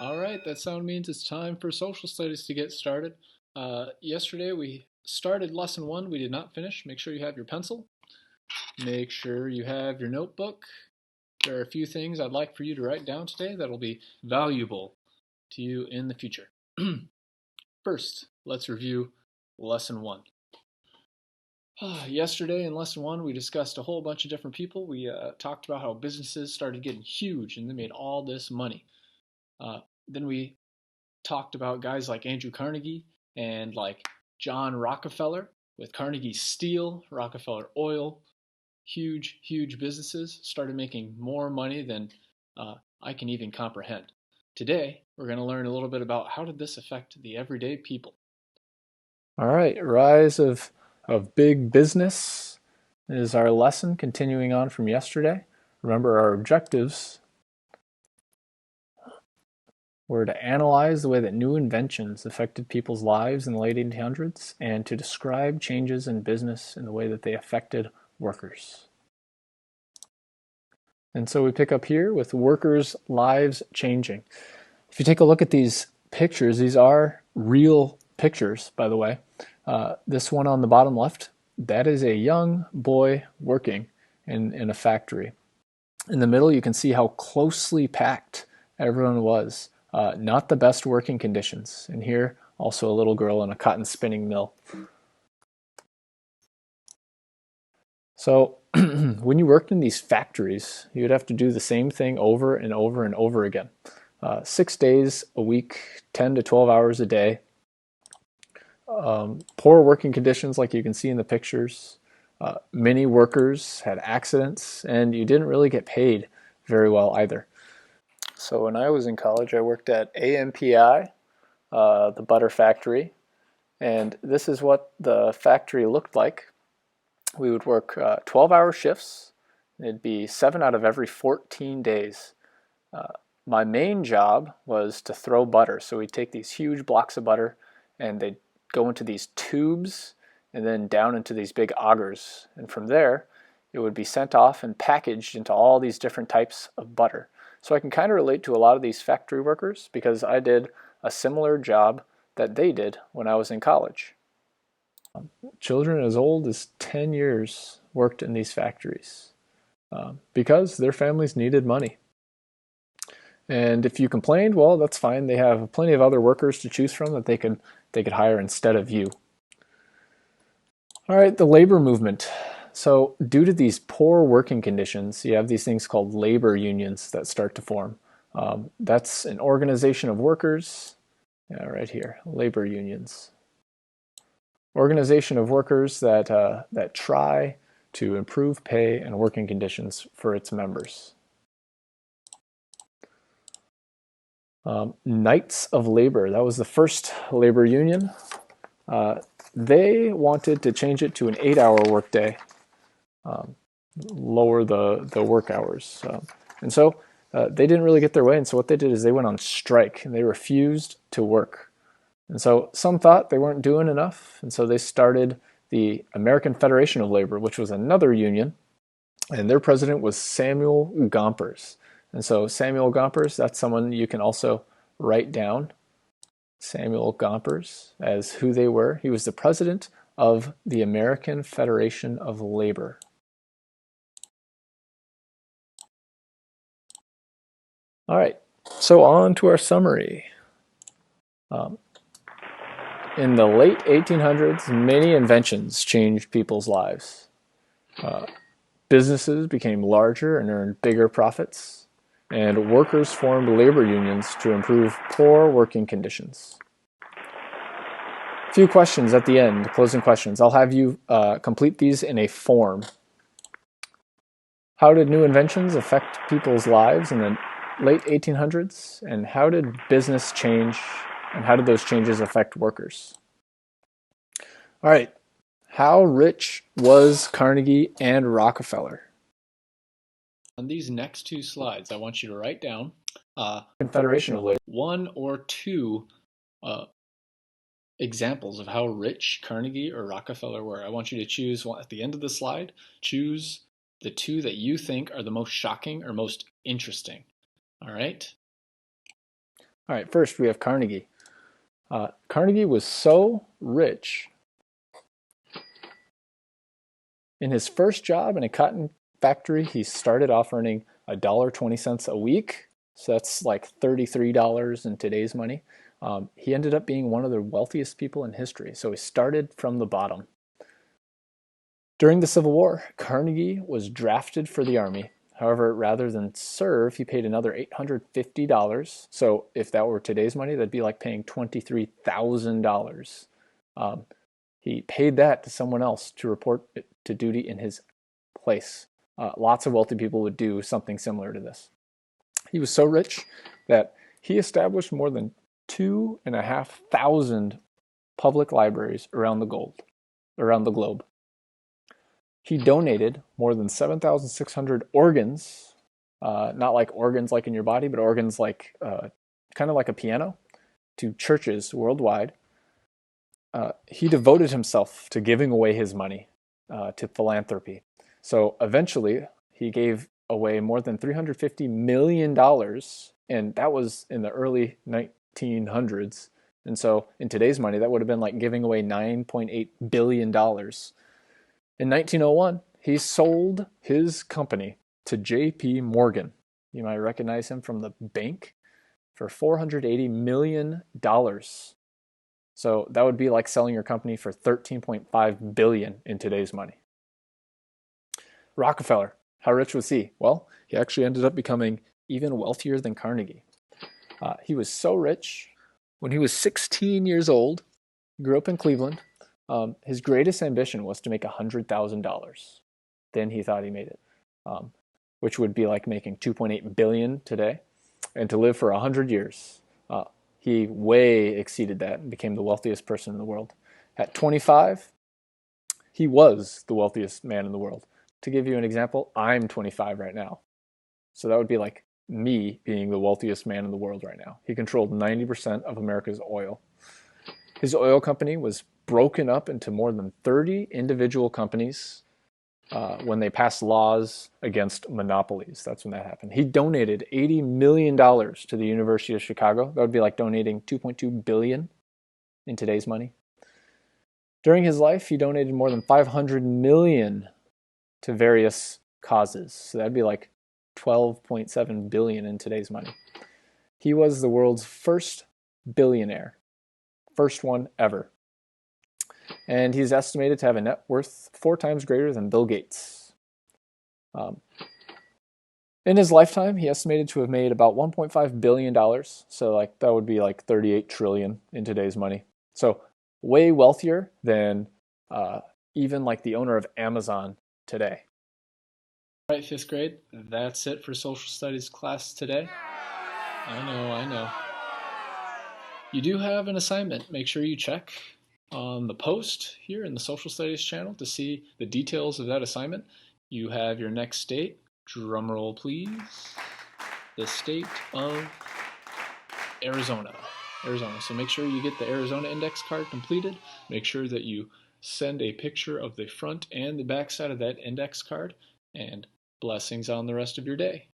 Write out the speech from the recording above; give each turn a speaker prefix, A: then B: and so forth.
A: All right, that sound means it's time for social studies to get started. Yesterday we started lesson one. We did not finish. Make sure you have your pencil. Make sure you have your notebook. There are a few things I'd like for you to write down today that'll be valuable to you in the future. First, let's review lesson one. Yesterday in lesson one, we discussed a whole bunch of different people. We talked about how businesses started getting huge and they made all this money. Then we talked about guys like Andrew Carnegie and like John Rockefeller with Carnegie Steel, Rockefeller Oil, huge businesses started making more money than I can even comprehend. Today, we're going to learn a little bit about how did this affect the everyday people.
B: All right, rise of big business is our lesson continuing on from yesterday. Remember, our objectives were to analyze the way that new inventions affected people's lives in the late 1800s and to describe changes in business in the way that they affected workers. And so we pick up here with workers' lives changing. If you take a look at these pictures, these are real pictures, by the way. This one on the bottom left, that is a young boy working in a factory. In the middle, you can see how closely packed everyone was. Not the best working conditions. And here, also a little girl in a cotton spinning mill. So when you worked in these factories, you would have to do the same thing over and over and over again. 6 days a week, 10 to 12 hours a day. Poor working conditions like you can see in the pictures. Many workers had accidents, and you didn't really get paid very well either. So when I was in college, I worked at AMPI, the butter factory, and this is what the factory looked like. We would work 12-hour shifts. It'd be 7 out of every 14 days. My main job was to throw butter. So we'd take these huge blocks of butter and they'd go into these tubes and then down into these big augers. And from there, it would be sent off and packaged into all these different types of butter. So I can kind of relate to a lot of these factory workers because I did a similar job that they did when I was in college. Children as old as 10 years worked in these factories because their families needed money. And if you complained, well, that's fine. They have plenty of other workers to choose from that they could hire instead of you. All right, the labor movement. So due to these poor working conditions, you have these things called labor unions that start to form. That's an organization of workers, right here, labor unions. Organization of workers that try to improve pay and working conditions for its members. Knights of Labor, that was the first labor union. They wanted to change it to an 8-hour workday, lower the work hours. And so they didn't really get their way, and so what they did is they went on strike, and they refused to work. And so some thought they weren't doing enough, and so they started the American Federation of Labor, which was another union, and their president was Samuel Gompers. And so Samuel Gompers, that's someone you can also write down, Samuel Gompers, as who they were. He was the president of the American Federation of Labor. All right, so on to our summary. In the late 1800s, many inventions changed people's lives. Businesses became larger and earned bigger profits, and workers formed labor unions to improve poor working conditions. A few questions at the end, closing questions. I'll have you complete these in a form. How did new inventions affect people's lives in the late 1800s? And how did business change? And how did those changes affect workers? All right. How rich was Carnegie and Rockefeller?
A: On these next two slides, I want you to write down
B: Confederation of Labor.
A: one or two examples of how rich Carnegie or Rockefeller were. I want you to choose one, at the end of the slide, choose the two that you think are the most shocking or most interesting. All right?
B: All right, first we have Carnegie. Carnegie was so rich. In his first job in a cotton factory, he started off earning $1.20 a week. So that's like $33 in today's money. He ended up being one of the wealthiest people in history. So he started from the bottom. During the Civil War, Carnegie was drafted for the Army. However, rather than serve, he paid another $850. So if that were today's money, that'd be like paying $23,000. He paid that to someone else to report to duty in his place. Lots of wealthy people would do something similar to this. He was so rich that he established more than 2,500 public libraries around the globe. He donated more than 7,600 organs, not like organs like in your body, but organs like kind of like a piano, to churches worldwide. He devoted himself to giving away his money to philanthropy. So eventually, he gave away more than $350 million, and that was in the early 1900s. And so in today's money, that would have been like giving away $9.8 billion. In 1901, he sold his company to J.P. Morgan. You might recognize him from the bank, for $480 million. So that would be like selling your company for $13.5 billion in today's money. Rockefeller, how rich was he? Well, he actually ended up becoming even wealthier than Carnegie. He was so rich, when he was 16 years old, grew up in Cleveland, his greatest ambition was to make $100,000. Then he thought he made it, which would be like making $2.8 billion today, and to live for 100 years. He way exceeded that and became the wealthiest person in the world. At 25, he was the wealthiest man in the world. To give you an example, I'm 25 right now. So that would be like me being the wealthiest man in the world right now. He controlled 90% of America's oil. His oil company was broken up into more than 30 individual companies when they passed laws against monopolies. That's when that happened. He donated $80 million to the University of Chicago. That would be like donating $2.2 billion in today's money. During his life, he donated more than $500 million to various causes. So that'd be like $12.7 billion in today's money. He was the world's first billionaire. First one ever. And he's estimated to have a net worth 4 times greater than Bill Gates. In his lifetime, he estimated to have made about $1.5 billion. So like that would be like 38 trillion in today's money. So way wealthier than even like the owner of Amazon today.
A: All right, 5th grade, that's it for social studies class today. I know. You do have an assignment. Make sure you check on the post here in the social studies channel to see the details of that assignment. You have your next state. Drum roll, please. The state of Arizona. So make sure you get the Arizona index card completed. Make sure that you send a picture of the front and the back side of that index card. And blessings on the rest of your day.